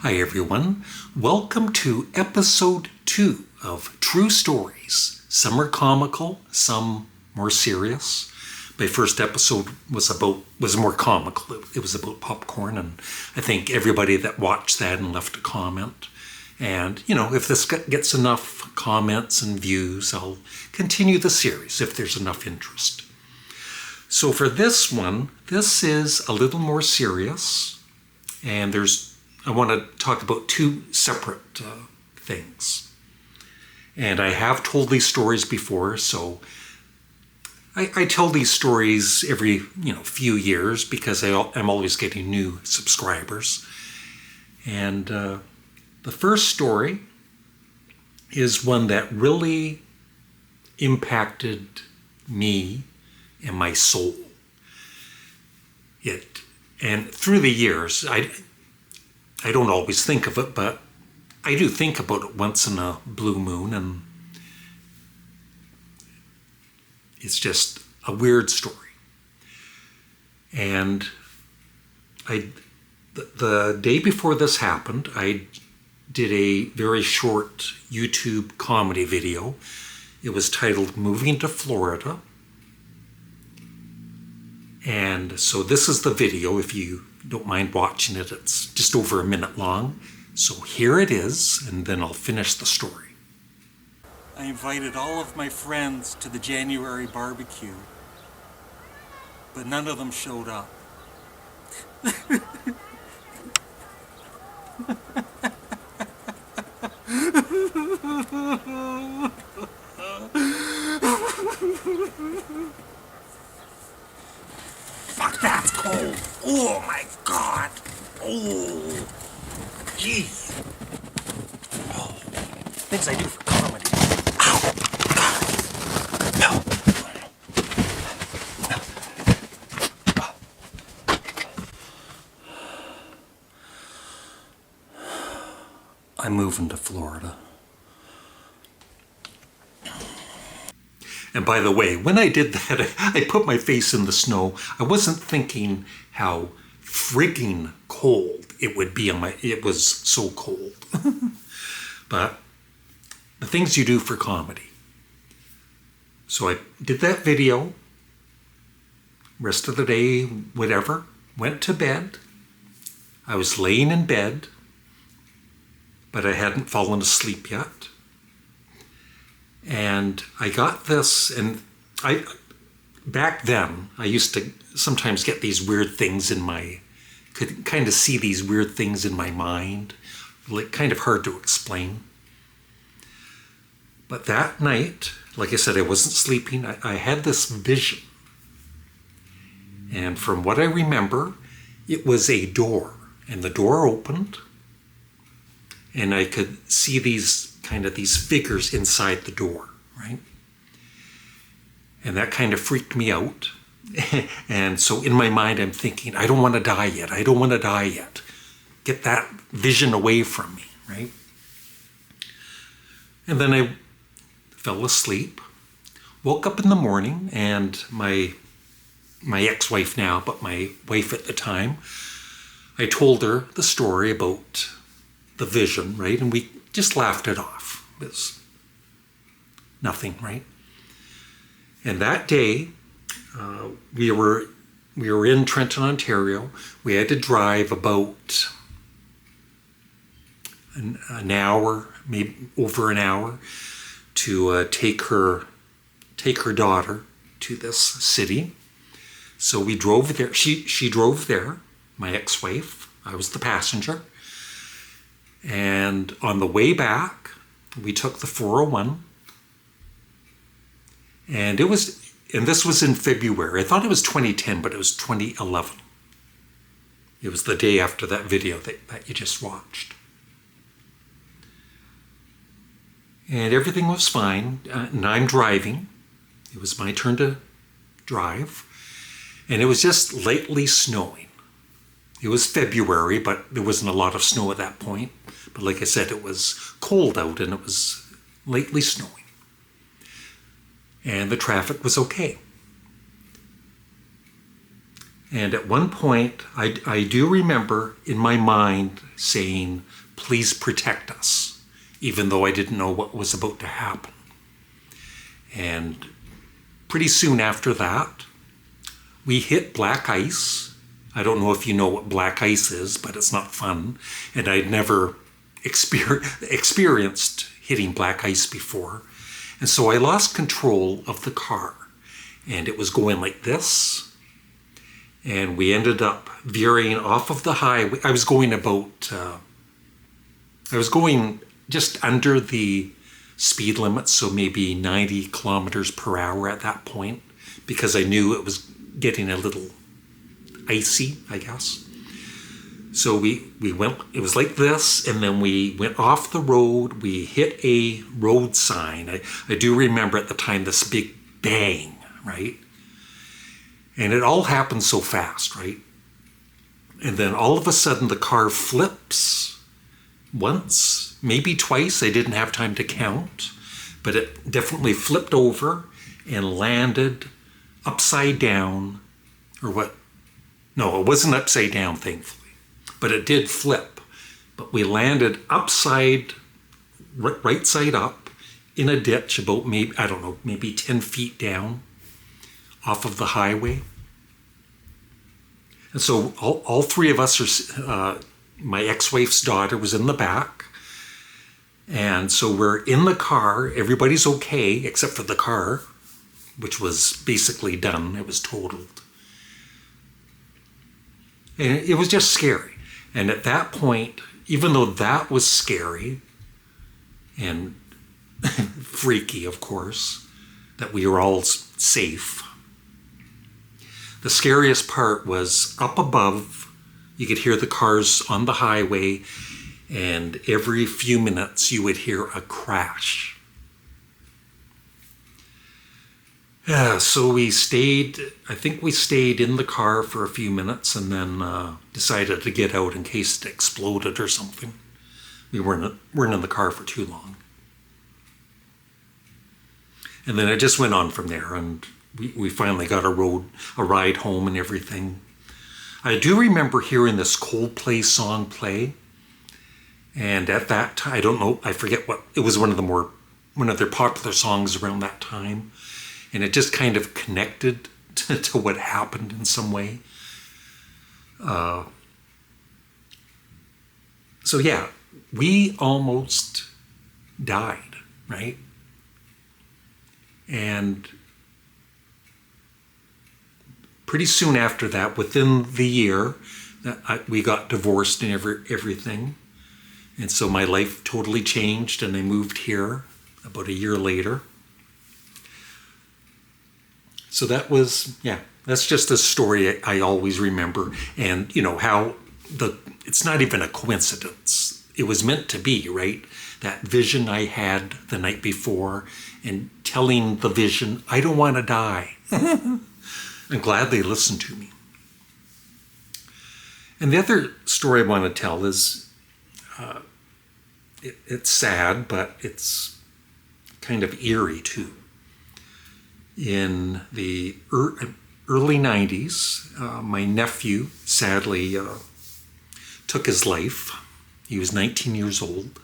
Hi everyone, welcome to episode 2 of True Stories. Some are comical, some more serious. My first episode was more comical. It was about popcorn, and I think everybody that watched that and left a comment. And, if this gets enough comments and views, I'll continue the series if there's enough interest. So for this one, this is a little more serious, and I want to talk about two separate things. And I have told these stories before, so I tell these stories every few years because I'm always getting new subscribers. And the first story is one that really impacted me and my soul. And through the years, I don't always think of it, but I do think about it once in a blue moon, and it's just a weird story. And the day before this happened, I did a very short YouTube comedy video. It was titled Moving to Florida. And so this is the video. If you don't mind watching it, it's just over a minute long. So here it is, and then I'll finish the story. I invited all of my friends to the January barbecue, but none of them showed up. Fuck, that's cold. Oh my God. Oh, jeez. Oh, things I do for comedy. Ow. No. I'm moving to Florida. And by the way, when I did that, I put my face in the snow. I wasn't thinking how frigging cold it would be it was so cold. But the things you do for comedy. So I did that video, rest of the day, whatever, went to bed. I was laying in bed, but I hadn't fallen asleep yet. And I got this, and back then, I used to sometimes get these weird things could kind of see these weird things in my mind, like kind of hard to explain. But that night, like I said, I wasn't sleeping. I had this vision. And from what I remember, it was a door, and the door opened, and I could see these figures inside the door, right? And that kind of freaked me out. And so in my mind, I'm thinking, I don't want to die yet. I don't want to die yet. Get that vision away from me, right? And then I fell asleep, woke up in the morning, and my ex-wife now, but my wife at the time, I told her the story about the vision, right? And we just laughed it off. It was nothing, right? And that day, we were in Trenton, Ontario. We had to drive about an hour, maybe over an hour, to take her daughter to this city. So we drove there. She drove there, my ex-wife. I was the passenger. And on the way back, we took the 401. And this was in February. I thought it was 2010, but it was 2011. It was the day after that video that you just watched. And everything was fine. And I'm driving. It was my turn to drive. And it was just lightly snowing. It was February, but there wasn't a lot of snow at that point. But like I said, it was cold out and it was lightly snowing. And the traffic was okay. And at one point, I do remember in my mind saying, please protect us, even though I didn't know what was about to happen. And pretty soon after that, we hit black ice. I don't know if you know what black ice is, but it's not fun. And I'd never experienced hitting black ice before. And so I lost control of the car. And it was going like this. And we ended up veering off of the highway. I was going just under the speed limit, so maybe 90 kilometers per hour at that point, because I knew it was getting a little icy, I guess. So we went, it was like this, and then we went off the road. We hit a road sign. I do remember at the time this big bang, right? And it all happened so fast, right? And then all of a sudden the car flips once, maybe twice. I didn't have time to count, but it definitely flipped over and landed upside down, or what? No, it wasn't upside down, thankfully, but it did flip. But we landed upside, right side up in a ditch about maybe 10 feet down off of the highway. And so all three of us my ex-wife's daughter was in the back. And so we're in the car. Everybody's okay except for the car, which was basically done. It was totaled. And it was just scary. And at that point, even though that was scary and freaky, of course, that we were all safe, the scariest part was up above. You could hear the cars on the highway, and every few minutes you would hear a crash. Yeah, so I think we stayed in the car for a few minutes and then decided to get out in case it exploded or something. We weren't in the car for too long. And then it just went on from there, and we finally got a ride home and everything. I do remember hearing this Coldplay song play, and at that time, I don't know, I forget what, it was one of their popular songs around that time, and it just kind of connected to what happened in some way. So yeah, we almost died, right? And pretty soon after that, within the year, we got divorced and everything. And so my life totally changed, and I moved here about a year later. So that's just a story I always remember. And you know how it's not even a coincidence. It was meant to be, right? That vision I had the night before, and telling the vision, I don't want to die. I'm glad they listened to me. And the other story I want to tell is, it's sad, but it's kind of eerie too. In the early 90s, my nephew sadly took his life. He was 19 years old.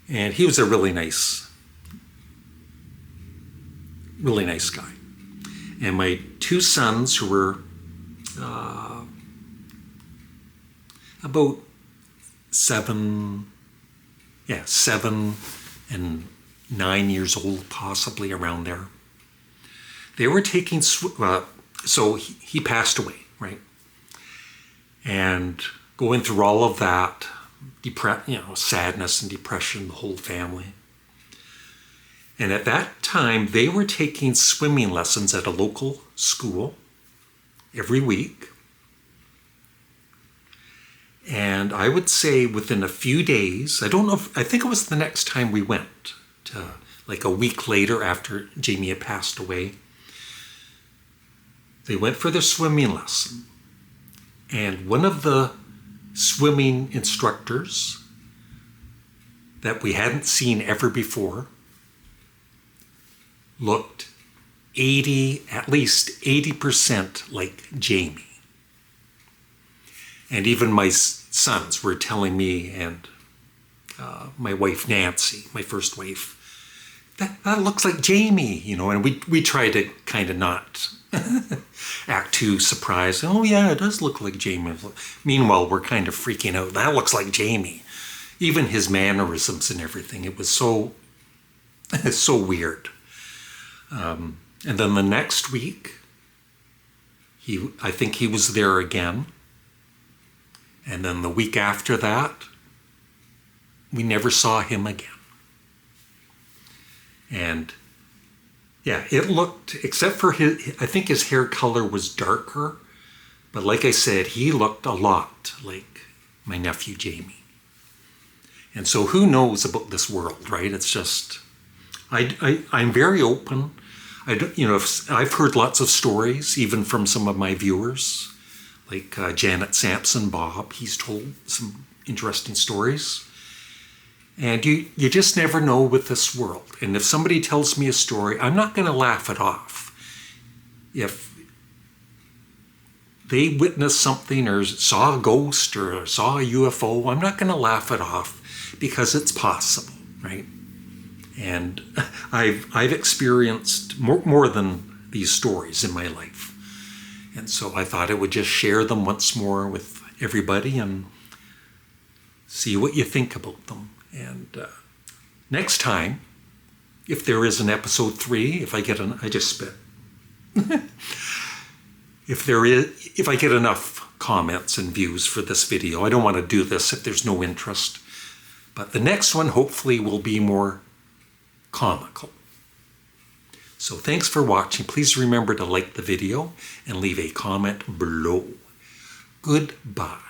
And he was a really nice guy. And my two sons, who were about 7 and 9 years old, possibly around there. They were taking, so he passed away, right? And going through all of that, sadness and depression, the whole family. And at that time, they were taking swimming lessons at a local school every week. And I would say within a few days, I think it was the next time we went, like a week later after Jamie had passed away, they went for their swimming lesson. And one of the swimming instructors that we hadn't seen ever before looked at least 80% like Jamie. And even my sons were telling me, and my wife Nancy, my first wife, that looks like Jamie, and we try to kind of not act too surprised. Oh yeah, it does look like Jamie. Meanwhile, we're kind of freaking out. That looks like Jamie. Even his mannerisms and everything. It was so weird. And then the next week, I think he was there again. And then the week after that, we never saw him again. And yeah, it looked, except for I think his hair color was darker, but like I said, he looked a lot like my nephew Jamie. And so who knows about this world, right? It's just, I'm very open. I've heard lots of stories, even from some of my viewers, like Janet Sampson, Bob. He's told some interesting stories. And you just never know with this world. And if somebody tells me a story, I'm not going to laugh it off. If they witnessed something or saw a ghost or saw a UFO, I'm not going to laugh it off because it's possible, right? And I've experienced more than these stories in my life. And so I thought I would just share them once more with everybody and see what you think about them. And next time, if there is an episode 3, if I get I just spit. If I get enough comments and views for this video, I don't want to do this if there's no interest. But the next one hopefully will be more comical. So thanks for watching. Please remember to like the video and leave a comment below. Goodbye.